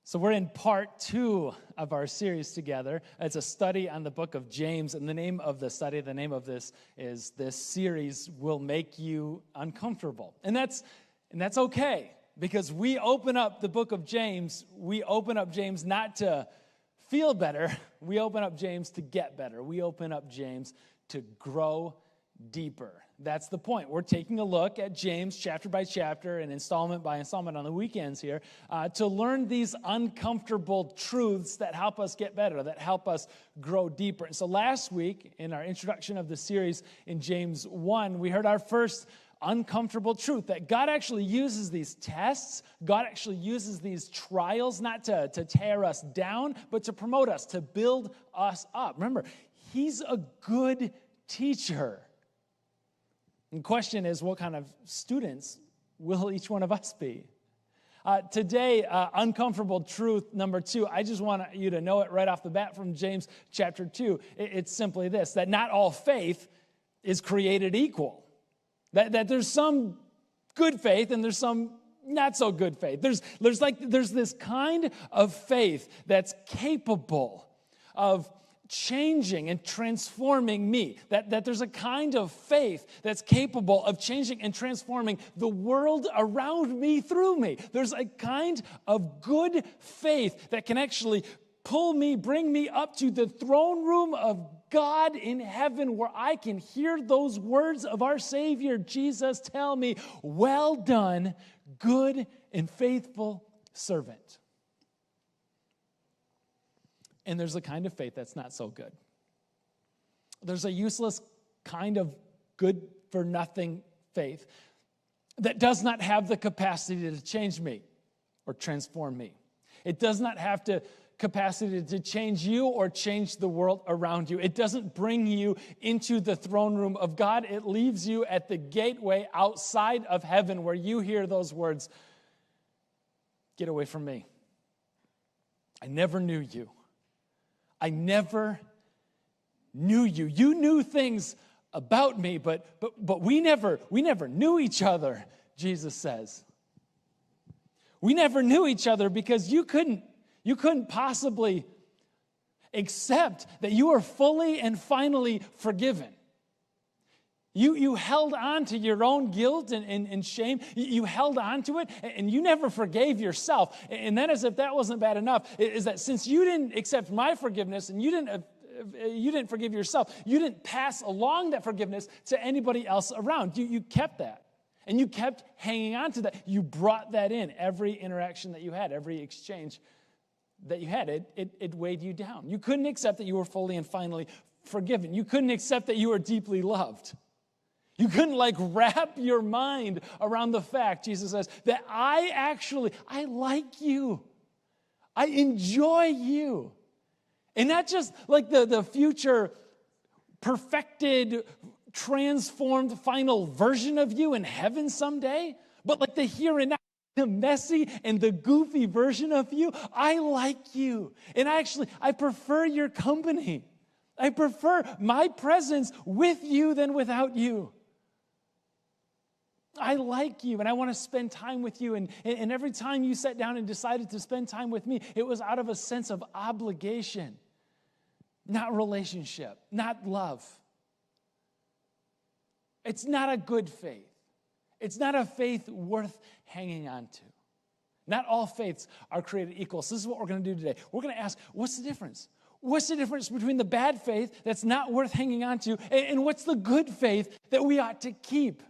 So we're in part 2 of our series together. It's a study on the book of James, and the name of the study, the name of this is "This Series Will Make You Uncomfortable." And that's okay, because we open up the book of James, we open up James not to feel better, we open up James to get better. We open up James to grow deeper. That's the point. We're taking a look at James chapter by chapter and installment by installment on the weekends here to learn these uncomfortable truths that help us get better, that help us grow deeper. And so last week, in our introduction of the series in James 1, we heard our first uncomfortable truth, that God actually uses these tests, God actually uses these trials not to tear us down, but to promote us, to build us up. Remember, He's a good teacher. And the question is, what kind of students will each one of us be? Today, uncomfortable truth number 2, I just want you to know it right off the bat from James chapter 2. It's simply this, that not all faith is created equal. That there's some good faith and there's some not so good faith. There's this kind of faith that's capable of changing and transforming me, that there's a kind of faith that's capable of changing and transforming the world around me through me. There's a kind of good faith that can actually pull me, bring me up to the throne room of God in heaven, where I can hear those words of our Savior Jesus tell me, "Well done, good and faithful servant." And there's a kind of faith that's not so good. There's a useless kind of good-for-nothing faith that does not have the capacity to change me or transform me. It does not have the capacity to change you or change the world around you. It doesn't bring you into the throne room of God. It leaves you at the gateway outside of heaven, where you hear those words, "Get away from me. I never knew you. I never knew you. You knew things about me, but we never knew each other," Jesus says. We never knew each other because you couldn't possibly accept that you were fully and finally forgiven. You held on to your own guilt and shame. You held on to it, and you never forgave yourself. And then, as if that wasn't bad enough, is that since you didn't accept my forgiveness and you didn't forgive yourself, you didn't pass along that forgiveness to anybody else around. You kept that, and you kept hanging on to that. You brought that in every interaction that you had, every exchange that you had. It weighed you down. You couldn't accept that you were fully and finally forgiven. You couldn't accept that you were deeply loved. You couldn't wrap your mind around the fact, Jesus says, that I like you. I enjoy you. And not just like the future perfected, transformed final version of you in heaven someday, but like the here and now, the messy and the goofy version of you. I like you. And I prefer your company. I prefer my presence with you than without you. I like you, and I want to spend time with you. And every time you sat down and decided to spend time with me, it was out of a sense of obligation, not relationship, not love. It's not a good faith. It's not a faith worth hanging on to. Not all faiths are created equal. So this is what we're going to do today. We're going to ask, what's the difference? What's the difference between the bad faith that's not worth hanging on to, and what's the good faith that we ought to keep?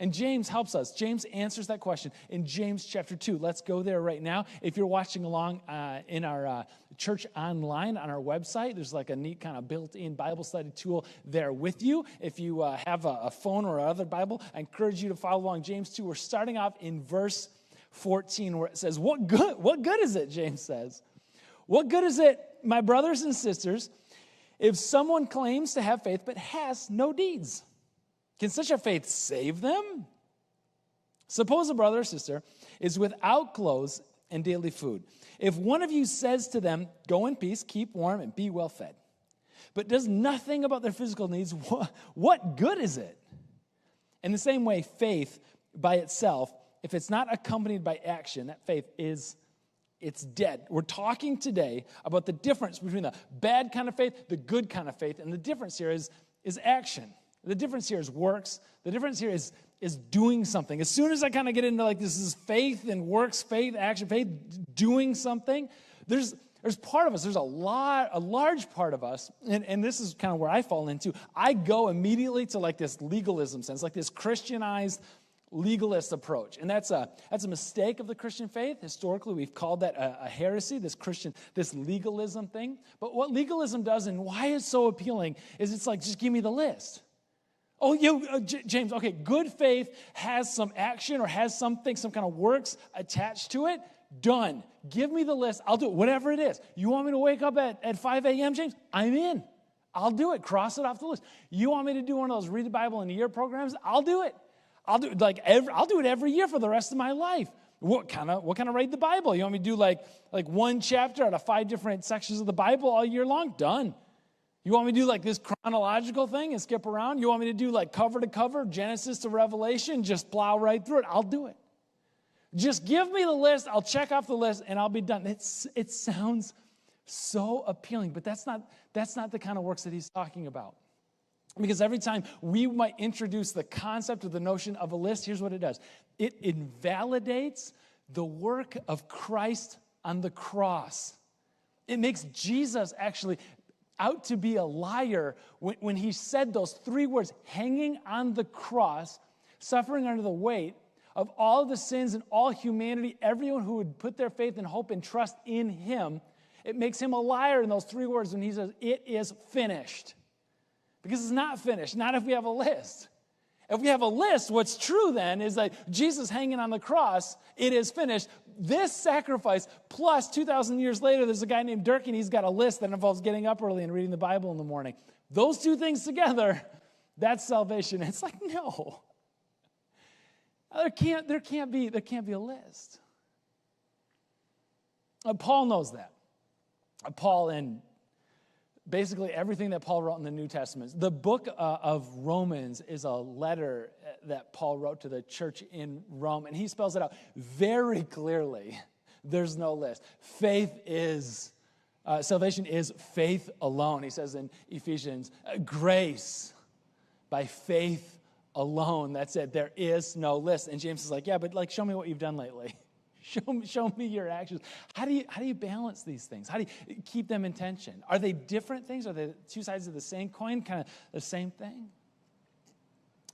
And James helps us. James answers that question in James chapter 2. Let's go there right now. If you're watching along in our church online on our website, there's like a neat kind of built-in Bible study tool there with you. If you have a phone or other Bible, I encourage you to follow along. James 2, we're starting off in verse 14, where it says, What good is it, James says? What good is it, my brothers and sisters, if someone claims to have faith but has no deeds? Can such a faith save them? Suppose a brother or sister is without clothes and daily food. If one of you says to them, "Go in peace, keep warm, and be well fed," but does nothing about their physical needs, what good is it? In the same way, faith by itself, if it's not accompanied by action, that faith is It's dead. We're talking today about the difference between the bad kind of faith, the good kind of faith, and the difference here is action. The difference here is works. The difference here is doing something. As soon as I kind of get into like this is faith and works, faith, action, faith, doing something, there's part of us, there's a large part of us, and this is kind of where I fall into. I go immediately to like this legalism sense, like this Christianized legalist approach. And that's a mistake of the Christian faith. Historically, we've called that a heresy, this legalism thing. But what legalism does and why it's so appealing is it's like, just give me the list. Oh, James, okay, good faith has some action or has something, some kind of works attached to it. Done. Give me the list. I'll do it, whatever it is. You want me to wake up at 5 a.m., James? I'm in. I'll do it. Cross it off the list. You want me to do one of those read the Bible in a year programs? I'll do it. I'll do it every year for the rest of my life. What kind of read the Bible? You want me to do like one chapter out of 5 different sections of the Bible all year long? Done. You want me to do like this chronological thing and skip around? You want me to do like cover to cover, Genesis to Revelation, just plow right through it? I'll do it. Just give me the list. I'll check off the list and I'll be done. It sounds so appealing, but that's not the kind of works that he's talking about. Because every time we might introduce the concept or the notion of a list, here's what it does. It invalidates the work of Christ on the cross. It makes Jesus actually out to be a liar when he said those 3 words, hanging on the cross, suffering under the weight of all the sins and all humanity, everyone who would put their faith and hope and trust in him. It makes him a liar in those 3 words when he says, it is finished. Because it's not finished, not if we have a list. If we have a list, what's true then is that Jesus hanging on the cross, it is finished. This sacrifice, plus 2,000 years later, there's a guy named Dirk, and he's got a list that involves getting up early and reading the Bible in the morning. Those 2 things together, that's salvation. It's like, no. There can't be a list. Paul knows that. Paul and basically everything that Paul wrote in the New Testament. The book of Romans is a letter that Paul wrote to the church in Rome, and he spells it out very clearly. There's no list. Salvation is faith alone. He says in Ephesians, grace by faith alone. That's it. There is no list. And James is like, yeah, but like, show me what you've done lately. Show me your actions. How do you balance these things? How do you keep them in tension? Are they different things? Are they 2 sides of the same coin, kind of the same thing?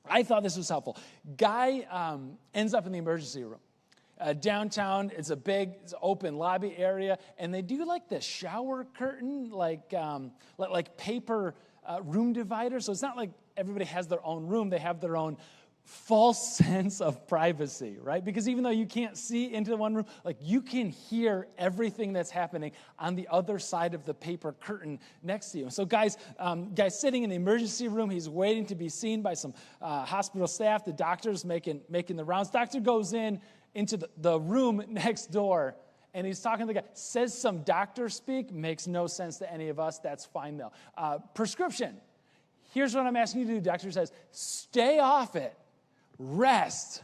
I thought this was helpful. Guy ends up in the emergency room. Downtown, it's it's open lobby area, and they do like the shower curtain, like paper room divider. So it's not like everybody has their own room. They have their own false sense of privacy, right? Because even though you can't see into the one room, like you can hear everything that's happening on the other side of the paper curtain next to you. So guy's sitting in the emergency room. He's waiting to be seen by some hospital staff. The doctor's making the rounds. Doctor goes into the room next door, and he's talking to the guy. Says some doctor speak. Makes no sense to any of us. That's fine, though. Prescription. Here's what I'm asking you to do. Doctor says, stay off it. Rest.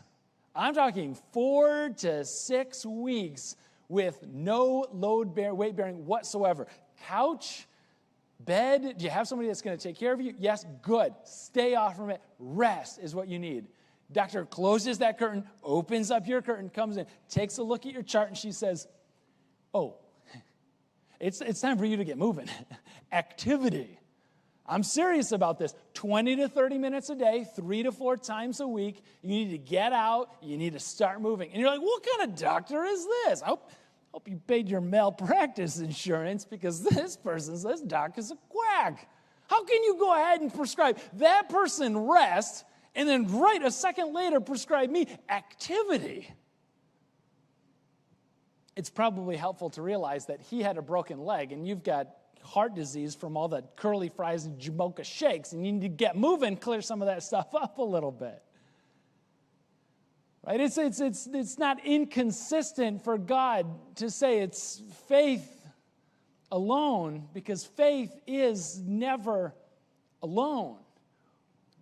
I'm talking 4 to 6 weeks with no weight bearing whatsoever. Couch, bed, do you have somebody that's going to take care of you? Yes, good. Stay off from it. Rest is what you need. Doctor closes that curtain, opens up your curtain, comes in, takes a look at your chart, and she says, oh, it's time for you to get moving. Activity. I'm serious about this. 20 to 30 minutes a day, 3 to 4 times a week. You need to get out. You need to start moving. And you're like, what kind of doctor is this? I hope you paid your malpractice insurance, because this doc is a quack. How can you go ahead and prescribe that person rest and then right a second later prescribe me activity? It's probably helpful to realize that he had a broken leg and you've got heart disease from all the curly fries and Jamocha shakes, and you need to get moving, clear some of that stuff up a little bit. Right? It's not inconsistent for God to say it's faith alone, because faith is never alone.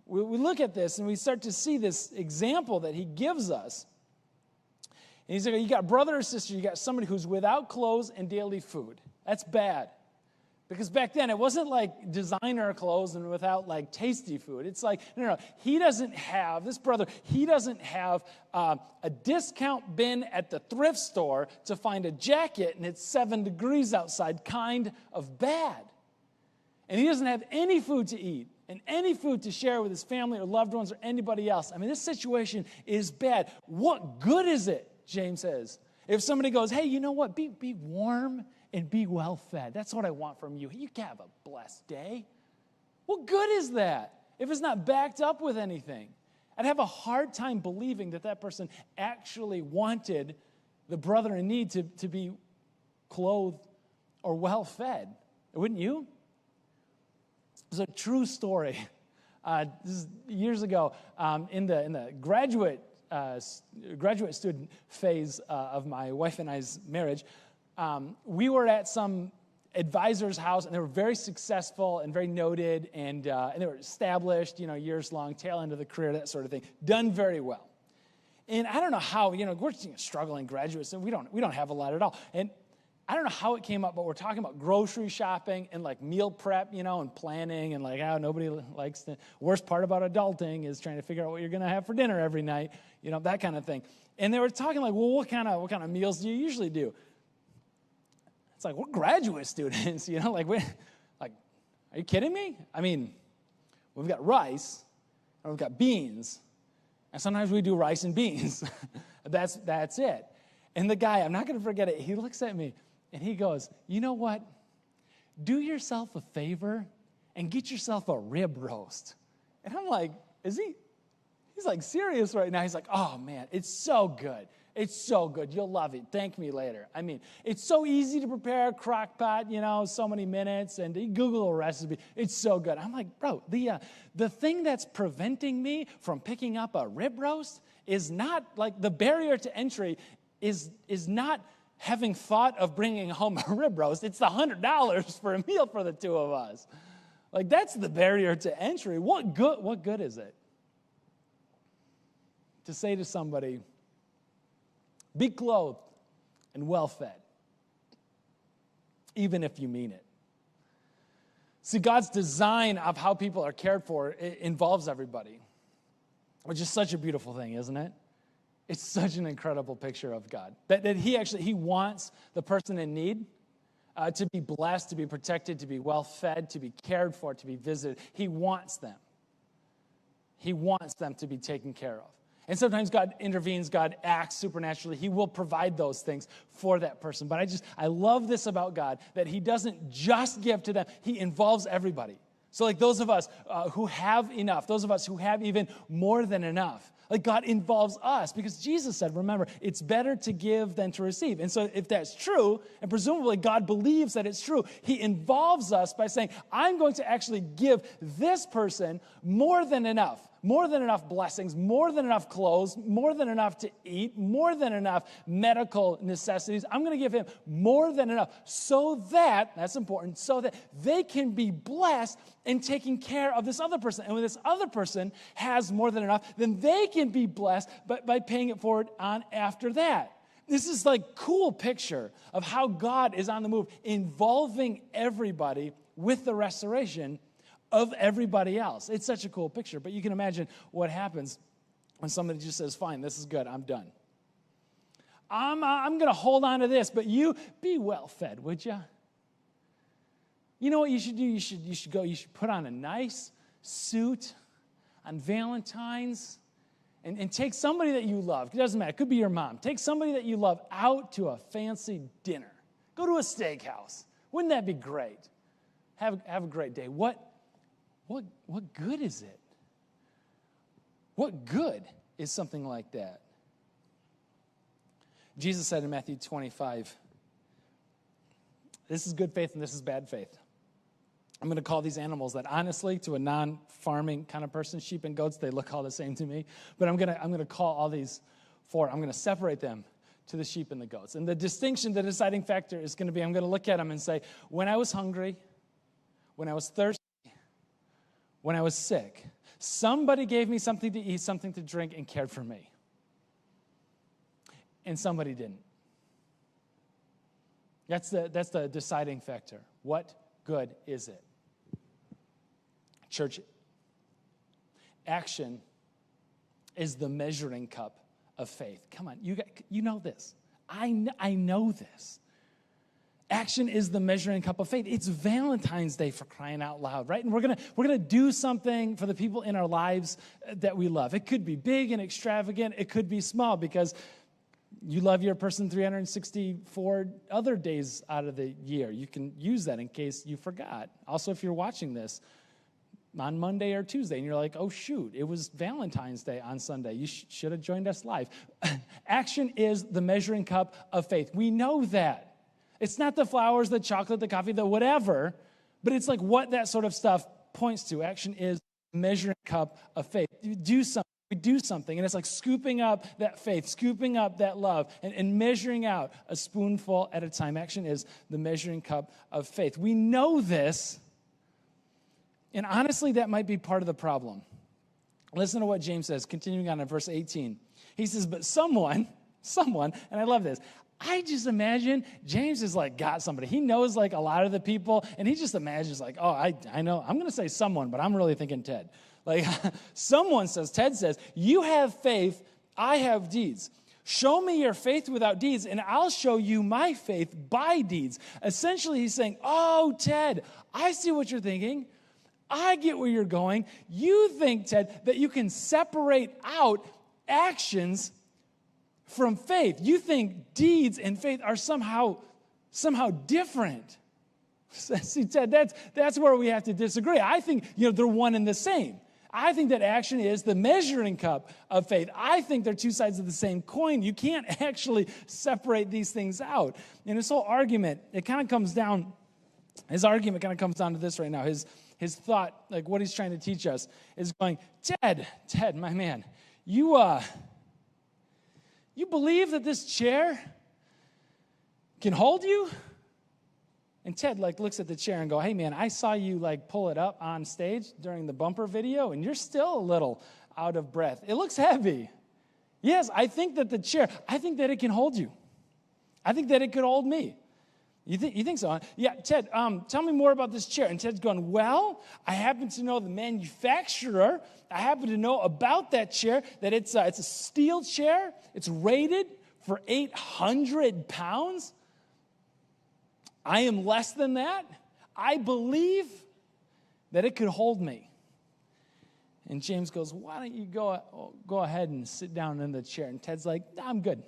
We look at this and we start to see this example that he gives us. And he's like, you got brother or sister, you got somebody who's without clothes and daily food. That's bad. Because back then, it wasn't like designer clothes and without like tasty food. It's like, no, this brother, he doesn't have a discount bin at the thrift store to find a jacket and it's 7 degrees outside, kind of bad. And he doesn't have any food to eat and any food to share with his family or loved ones or anybody else. I mean, this situation is bad. What good is it, James says, if somebody goes, hey, you know what, be warm and be well fed. That's what I want from you. You can have a blessed day. What good is that if it's not backed up with anything? I'd have a hard time believing that person actually wanted the brother in need to be clothed or well fed. Wouldn't you? It's a true story. This is years ago in the graduate student phase of my wife and I's marriage. We were at some advisor's house, and they were very successful and very noted, and they were established, years long, tail end of the career, that sort of thing, done very well. And I don't know how, we're struggling graduates, and we don't have a lot at all. And I don't know how it came up, but we're talking about grocery shopping and like meal prep, and planning, and like how nobody likes the worst part about adulting is trying to figure out what you're going to have for dinner every night, that kind of thing. And they were talking like, well, what kind of meals do you usually do? It's like, we're graduate students, are you kidding me? I mean, we've got rice and we've got beans, and sometimes we do rice and beans. That's it. And the guy, I'm not going to forget it, he looks at me and he goes, you know what? Do yourself a favor and get yourself a rib roast. And I'm like, he's like serious right now. He's like, oh man, it's so good. It's so good. You'll love it. Thank me later. I mean, it's so easy to prepare a crock pot, so many minutes, and you Google a recipe. It's so good. I'm like, bro, the thing that's preventing me from picking up a rib roast is not, like, the barrier to entry is not having thought of bringing home a rib roast. It's the $100 for a meal for the two of us. Like, that's the barrier to entry. What good is it to say to somebody, be clothed and well fed, even if you mean it? See, God's design of how people are cared for, it involves everybody, which is such a beautiful thing, isn't it? It's such an incredible picture of God, that he wants the person in need to be blessed, to be protected, to be well fed, to be cared for, to be visited. He wants them. He wants them to be taken care of. And sometimes God intervenes, God acts supernaturally. He will provide those things for that person. But I love this about God, that he doesn't just give to them. He involves everybody. So like those of us who have enough, those of us who have even more than enough, like God involves us, because Jesus said, remember, it's better to give than to receive. And so if that's true, and presumably God believes that it's true, he involves us by saying, I'm going to actually give this person more than enough blessings, more than enough clothes, more than enough to eat, more than enough medical necessities. I'm going to give him more than enough so that, that's important, so that they can be blessed in taking care of this other person. And when this other person has more than enough, then they can be blessed by paying it forward on after that. This is like cool picture of how God is on the move, involving everybody with the restoration of everybody else. It's such a cool picture, but you can imagine what happens when somebody just says, fine, this is good, I'm done. I'm going to hold on to this, but you be well fed, would you? You know what you should do? You should put on a nice suit on Valentine's and take somebody that you love. It doesn't matter. It could be your mom. Take somebody that you love out to a fancy dinner. Go to a steakhouse. Wouldn't that be great? Have a great day. What good is it? What good is something like that? Jesus said in Matthew 25, this is good faith and this is bad faith. I'm going to call these animals that honestly, to a non-farming kind of person, sheep and goats, they look all the same to me. But I'm going to call all these four. I'm going to separate them to the sheep and the goats. And the distinction, the deciding factor is going to be, I'm going to look at them and say, when I was hungry, when I was thirsty, when I was sick, somebody gave me something to eat, something to drink, and cared for me. and somebody didn't. That's the deciding factor. What good is it? Church, action is the measuring cup of faith. Come on, you know this. I know this. Action is the measuring cup of faith. It's Valentine's Day, for crying out loud, right? And we're gonna do something for the people in our lives that we love. It could be big and extravagant. It could be small because you love your person 364 other days out of the year. You can use that in case you forgot. Also, if you're watching this on Monday or Tuesday and you're like, oh, shoot, it was Valentine's Day on Sunday. You should have joined us live. Action is the measuring cup of faith. We know that. It's not the flowers, the chocolate, the coffee, the whatever, but it's like what that sort of stuff points to. Action is the measuring cup of faith. You do something. We do something, and it's like scooping up that faith, scooping up that love, and measuring out a spoonful at a time. Action is the measuring cup of faith. We know this, and honestly, that might be part of the problem. Listen to what James says, continuing on in verse 18. He says, but someone, and I love this, I just imagine James is like got somebody. He knows like a lot of the people, and he just imagines like, oh, I know, I'm going to say someone, but I'm really thinking Ted. Like Ted says, you have faith, I have deeds. Show me your faith without deeds, and I'll show you my faith by deeds. Essentially, he's saying, oh, Ted, I see what you're thinking. I get where you're going. You think, Ted, that you can separate out actions from faith. You think deeds and faith are somehow different. See, Ted, that's where we have to disagree. I think, they're one and the same. I think that action is the measuring cup of faith. I think they're two sides of the same coin. You can't actually separate these things out. And his whole argument, his argument kind of comes down to this right now. His thought, like what he's trying to teach us, is going, Ted, my man, you believe that this chair can hold you? And Ted looks at the chair and go, hey man, I saw you pull it up on stage during the bumper video, and you're still a little out of breath. It looks heavy. Yes, I think that it can hold you. I think that it could hold me. You think so? Huh? Yeah, Ted, tell me more about this chair. And Ted's going, well, I happen to know the manufacturer. I happen to know about that chair, that it's a steel chair. It's rated for 800 pounds. I am less than that. I believe that it could hold me. And James goes, why don't you go ahead and sit down in the chair? And Ted's like, I'm good.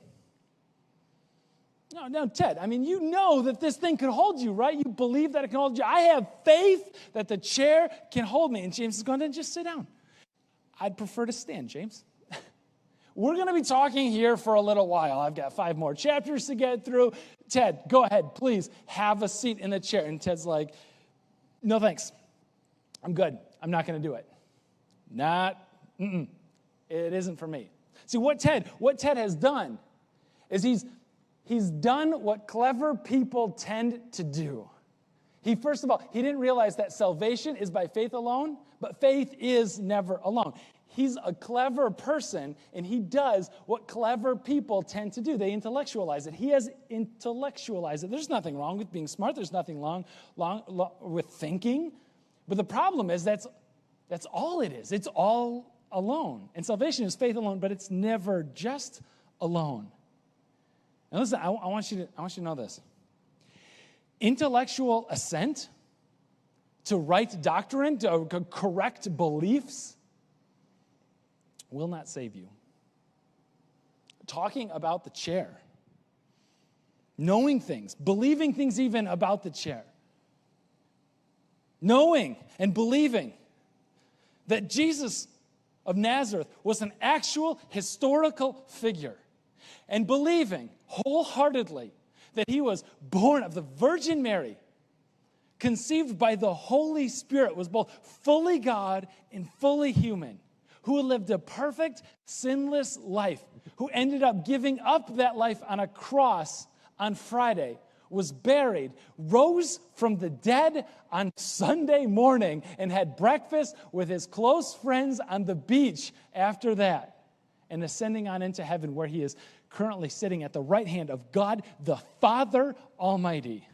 No, Ted, you know that this thing could hold you, right? You believe that it can hold you. I have faith that the chair can hold me. And James is going, then just sit down. I'd prefer to stand, James. We're going to be talking here for a little while. I've got 5 more chapters to get through. Ted, go ahead, please have a seat in the chair. And Ted's like, no thanks. I'm good. I'm not going to do it. It isn't for me. See, what Ted has done is he's done what clever people tend to do. First of all, he didn't realize that salvation is by faith alone, but faith is never alone. He's a clever person, and he does what clever people tend to do. They intellectualize it. He has intellectualized it. There's nothing wrong with being smart. There's nothing wrong with thinking. But the problem is that's all it is. It's all alone. And salvation is faith alone, but it's never just alone. And listen, I want you to know this. Intellectual assent to right doctrine, to correct beliefs, will not save you. Talking about the chair, knowing things, believing things even about the chair, knowing and believing that Jesus of Nazareth was an actual historical figure, and believing wholeheartedly that he was born of the Virgin Mary, conceived by the Holy Spirit, was both fully God and fully human, who lived a perfect, sinless life, who ended up giving up that life on a cross on Friday, was buried, rose from the dead on Sunday morning, and had breakfast with his close friends on the beach after that. and ascending on into heaven, where he is currently sitting at the right hand of God, the Father Almighty,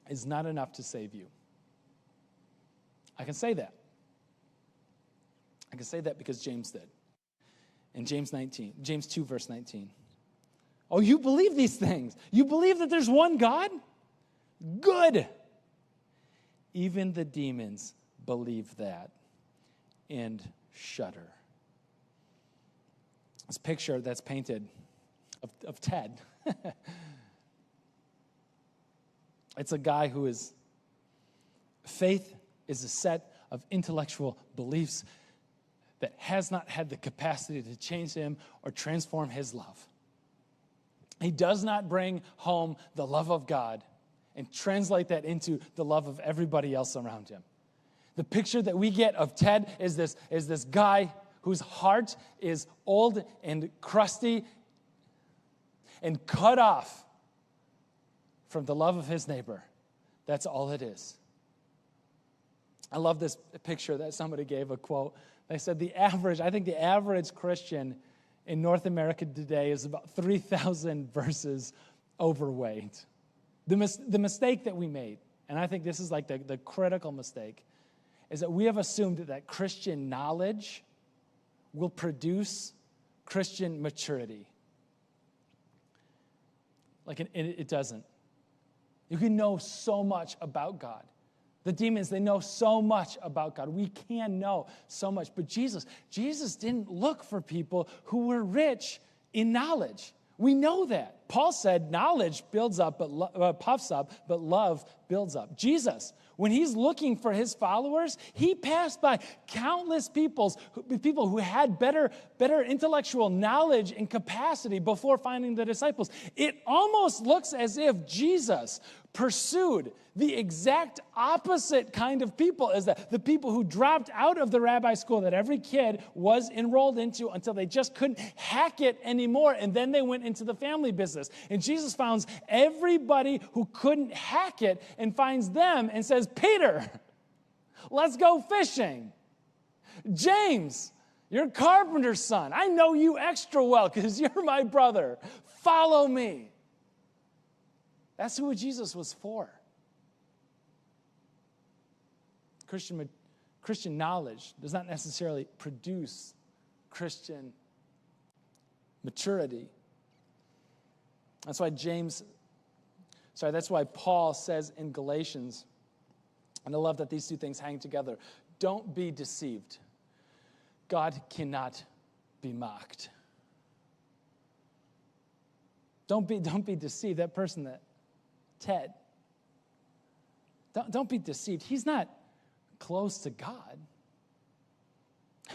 is not enough to save you. I can say that. I can say that because James did. In James 2, verse 19. Oh, you believe these things? You believe that there's one God? Good. Even the demons believe that and shudder. This picture that's painted of Ted. It's a guy who is, faith is a set of intellectual beliefs that has not had the capacity to change him or transform his love. He does not bring home the love of God and translate that into the love of everybody else around him. The picture that we get of Ted is this guy whose heart is old and crusty and cut off from the love of his neighbor. That's all it is. I love this picture that somebody gave, a quote. They said I think the average Christian in North America today is about 3,000 verses overweight. The mistake that we made, and I think this is like the critical mistake, is that we have assumed that Christian knowledge will produce Christian maturity. Like it doesn't. You can know so much about God. The demons, they know so much about God. We can know so much. But Jesus didn't look for people who were rich in knowledge. We know that. Paul said knowledge builds up, puffs up, but love builds up. Jesus, when he's looking for his followers, he passed by countless people who had better intellectual knowledge and capacity before finding the disciples. It almost looks as if Jesus pursued the exact opposite kind of people as the people who dropped out of the rabbi school that every kid was enrolled into until they just couldn't hack it anymore, and then they went into the family business. And Jesus finds everybody who couldn't hack it and finds them and says, Peter, let's go fishing. James, you're a carpenter's son. I know you extra well because you're my brother. Follow me. That's who Jesus was for. Christian knowledge does not necessarily produce Christian maturity. That's why Paul says in Galatians, and I love that these two things hang together, don't be deceived. God cannot be mocked. Don't be deceived. That person, Ted, don't be deceived. He's not close to God.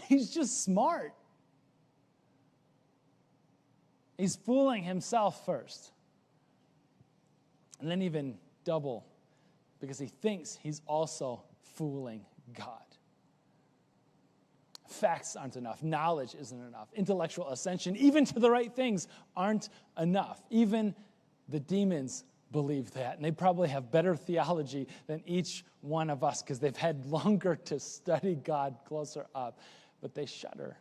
He's just smart. He's fooling himself first. And then even double, because he thinks he's also fooling God. Facts aren't enough. Knowledge isn't enough. Intellectual ascension, even to the right things, aren't enough. Even the demons believe that. And they probably have better theology than each one of us because they've had longer to study God closer up. But they shudder.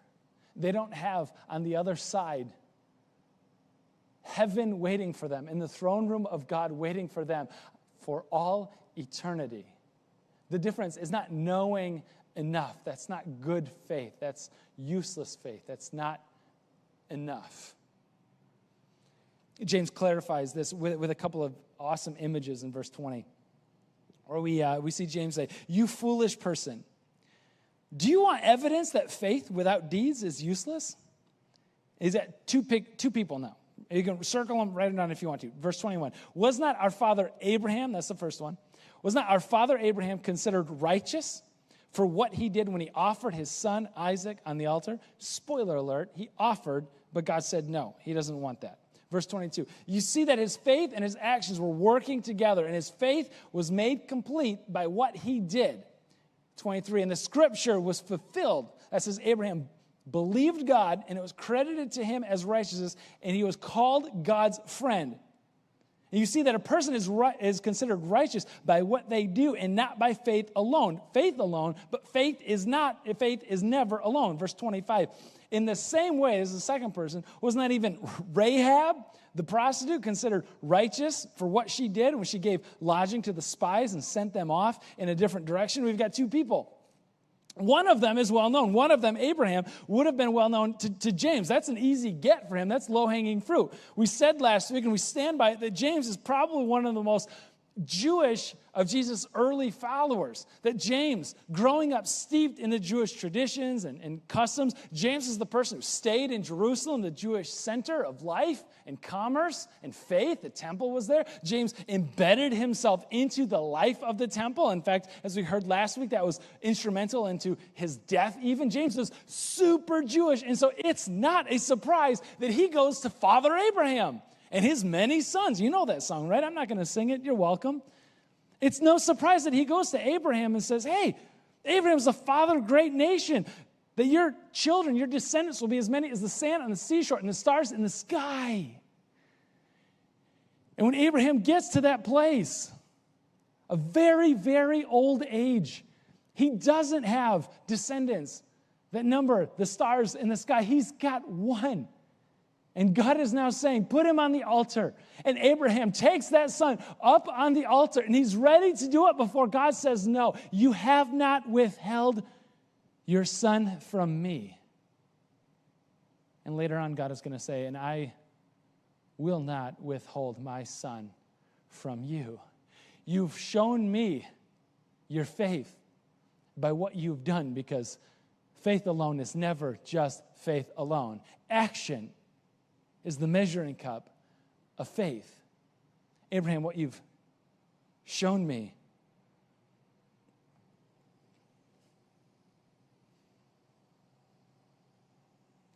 They don't have on the other side heaven waiting for them, in the throne room of God waiting for them for all eternity. The difference is not knowing enough. That's not good faith. That's useless faith. That's not enough. James clarifies this with a couple of awesome images in verse 20, where we see James say, "You foolish person, do you want evidence that faith without deeds is useless?" Is that two people now? You can circle them, write it down if you want to. Verse 21, was not our father Abraham, that's the first one, was not our father Abraham considered righteous for what he did when he offered his son Isaac on the altar? Spoiler alert, he offered, but God said no, he doesn't want that. Verse 22, you see that his faith and his actions were working together, and his faith was made complete by what he did. 23, and the scripture was fulfilled. That says Abraham believed God, and it was credited to him as righteousness, and he was called God's friend. And you see that a person is considered righteous by what they do and not by faith alone. Faith alone, but faith is never alone. Verse 25. In the same way as the second person, was not even Rahab, the prostitute, considered righteous for what she did when she gave lodging to the spies and sent them off in a different direction? We've got two people. One of them is well known. One of them, Abraham, would have been well known to James. That's an easy get for him. That's low-hanging fruit. We said last week, and we stand by it, that James is probably one of the most Jewish of Jesus' early followers. That James, growing up steeped in the Jewish traditions and customs, James is the person who stayed in Jerusalem, the Jewish center of life and commerce and faith. The temple was there. James embedded himself into the life of the temple. In fact, as we heard last week, that was instrumental into his death even. James was super Jewish, and so it's not a surprise that he goes to Father Abraham and his many sons. You know that song, right? I'm not going to sing it. You're welcome. It's no surprise that he goes to Abraham and says, hey, Abraham's the father of a great nation, that your children, your descendants will be as many as the sand on the seashore and the stars in the sky. And when Abraham gets to that place, a very, very old age, he doesn't have descendants that number the stars in the sky. He's got one. And God is now saying, put him on the altar. And Abraham takes that son up on the altar, and he's ready to do it before God says, no, you have not withheld your son from me. And later on, God is going to say, and I will not withhold my son from you. You've shown me your faith by what you've done, because faith alone is never just faith alone. Action is the measuring cup of faith. Abraham, what you've shown me,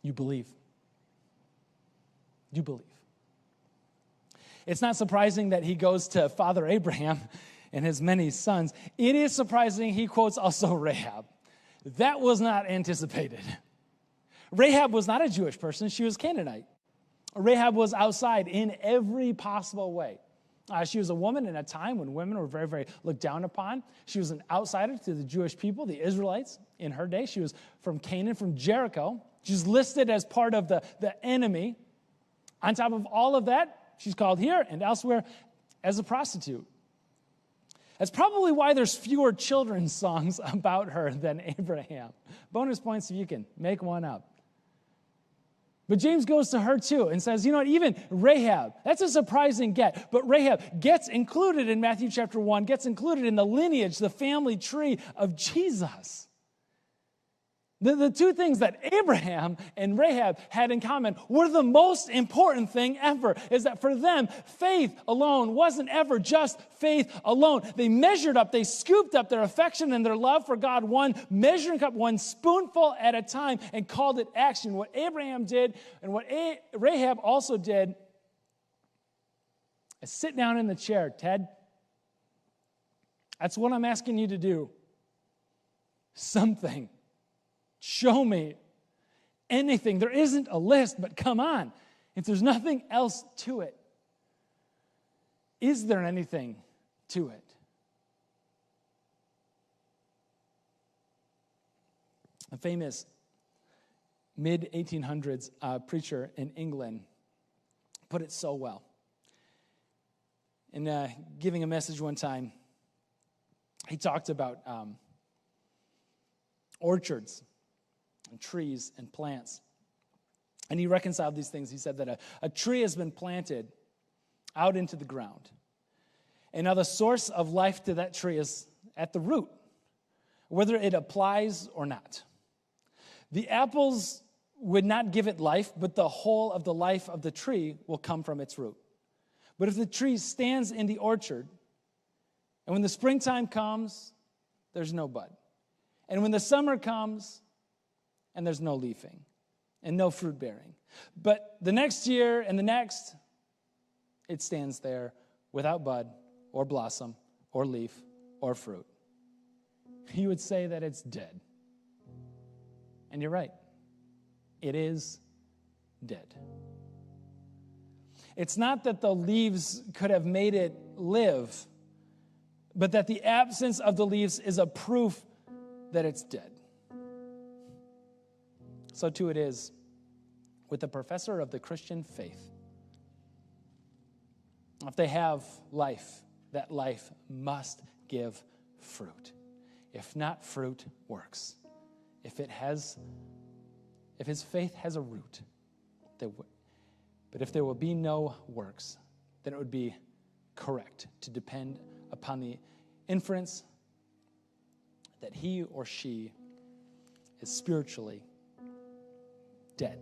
you believe. You believe. It's not surprising that he goes to Father Abraham and his many sons. It is surprising he quotes also Rahab. That was not anticipated. Rahab was not a Jewish person. She was Canaanite. Rahab was outside in every possible way. She was a woman in a time when women were very, very looked down upon. She was an outsider to the Jewish people, the Israelites, in her day. She was from Canaan, from Jericho. She's listed as part of the enemy. On top of all of that, she's called here and elsewhere as a prostitute. That's probably why there's fewer children's songs about her than Abraham. Bonus points if you can make one up. But James goes to her too and says, you know what, even Rahab, that's a surprising get. But Rahab gets included in Matthew chapter 1, gets included in the lineage, the family tree of Jesus. The two things that Abraham and Rahab had in common were the most important thing ever, is that for them, faith alone wasn't ever just faith alone. They measured up, they scooped up their affection and their love for God, one measuring cup, one spoonful at a time, and called it action. What Abraham did and what Rahab also did is sit down in the chair, Ted. That's what I'm asking you to do. Something. Show me anything. There isn't a list, but come on. If there's nothing else to it, is there anything to it? A famous mid-1800s preacher in England put it so well. In giving a message one time, he talked about orchards and trees and plants. And he reconciled these things. He said that a tree has been planted out into the ground. And now the source of life to that tree is at the root, whether it applies or not. The apples would not give it life, but the whole of the life of the tree will come from its root. But if the tree stands in the orchard, and when the springtime comes, there's no bud. And when the summer comes, and there's no leafing and no fruit bearing. But the next year and the next, it stands there without bud or blossom or leaf or fruit. You would say that it's dead. And you're right. It is dead. It's not that the leaves could have made it live, but that the absence of the leaves is a proof that it's dead. So too it is with the professor of the Christian faith. If they have life, that life must give fruit. If not, fruit works. If his faith has a root, but if there will be no works, then it would be correct to depend upon the inference that he or she is spiritually dead.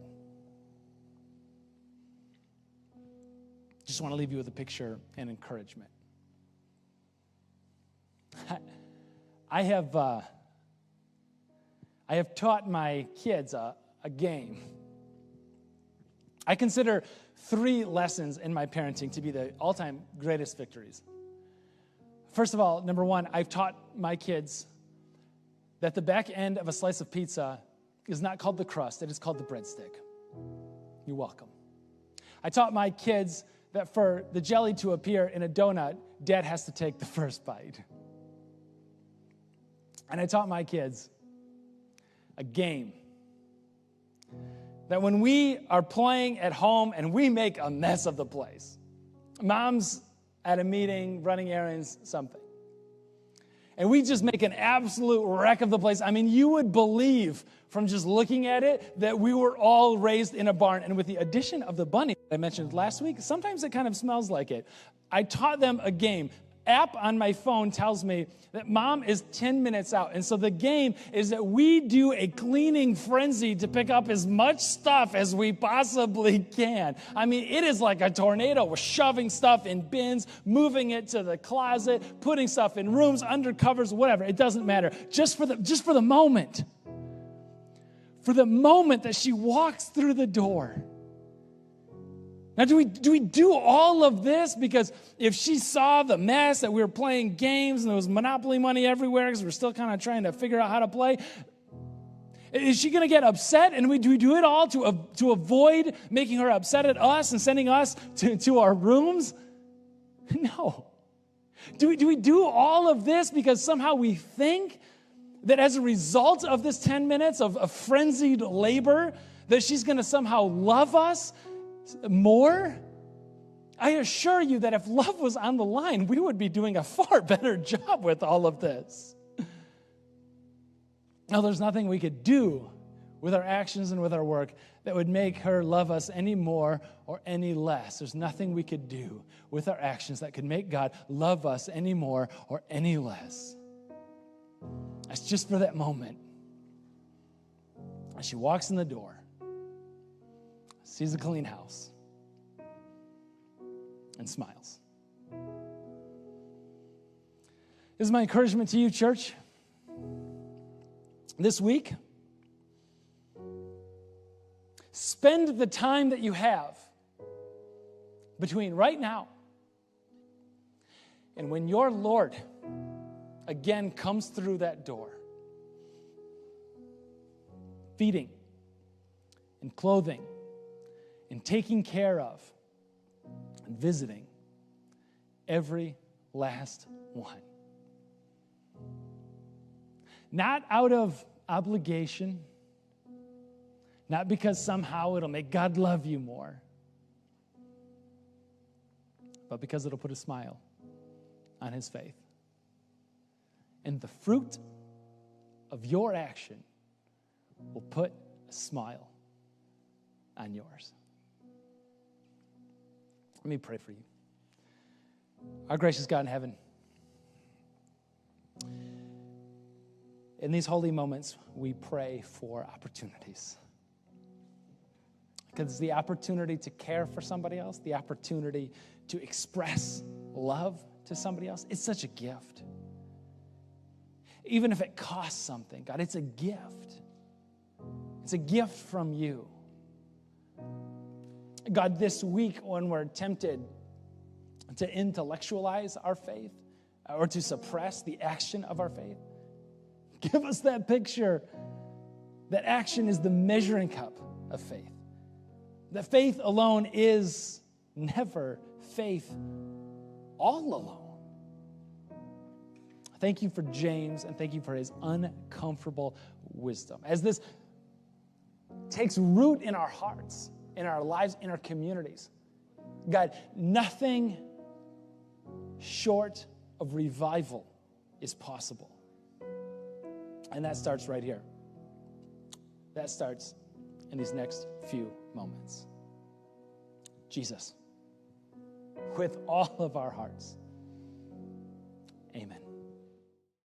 Just want to leave you with a picture and encouragement. I have taught my kids a game. I consider 3 lessons in my parenting to be the all-time greatest victories. First of all, number 1, I've taught my kids that the back end of a slice of pizza is not called the crust, it is called the breadstick. You're welcome. I taught my kids that for the jelly to appear in a donut, Dad has to take the first bite. And I taught my kids a game that when we are playing at home and we make a mess of the place, mom's at a meeting, running errands, something, and we just make an absolute wreck of the place. I mean, you would believe from just looking at it that we were all raised in a barn. And with the addition of the bunny that I mentioned last week, sometimes it kind of smells like it. I taught them a game. App on my phone tells me that mom is 10 minutes out. And so the game is that we do a cleaning frenzy to pick up as much stuff as we possibly can. I mean, it is like a tornado. We're shoving stuff in bins, moving it to the closet, putting stuff in rooms, under covers, whatever. It doesn't matter. Just for the moment. For the moment that she walks through the door. Now, do we do all of this because if she saw the mess that we were playing games and there was Monopoly money everywhere because we're still kind of trying to figure out how to play, is she going to get upset? And do we do it all to avoid making her upset at us and sending us to our rooms? No. Do we do all of this because somehow we think that as a result of this 10 minutes of frenzied labor that she's going to somehow love us more? I assure you that if love was on the line, we would be doing a far better job with all of this. Now, there's nothing we could do with our actions and with our work that would make her love us any more or any less. There's nothing we could do with our actions that could make God love us any more or any less. It's just for that moment. As she walks in the door, sees a clean house, and smiles. This is my encouragement to you, church. This week, spend the time that you have between right now and when your Lord again comes through that door, feeding and clothing and taking care of and visiting every last one. Not out of obligation, not because somehow it'll make God love you more, but because it'll put a smile on his faith. And the fruit of your action will put a smile on yours. Let me pray for you. Our gracious God in heaven, in these holy moments, we pray for opportunities. Because it's the opportunity to care for somebody else, the opportunity to express love to somebody else. It's such a gift. Even if it costs something, God, it's a gift. It's a gift from you. God, this week when we're tempted to intellectualize our faith or to suppress the action of our faith, give us that picture that action is the measuring cup of faith. That faith alone is never faith all alone. Thank you for James, and thank you for his uncomfortable wisdom. As this takes root in our hearts, in our lives, in our communities, God, nothing short of revival is possible. And that starts right here. That starts in these next few moments. Jesus, with all of our hearts, amen.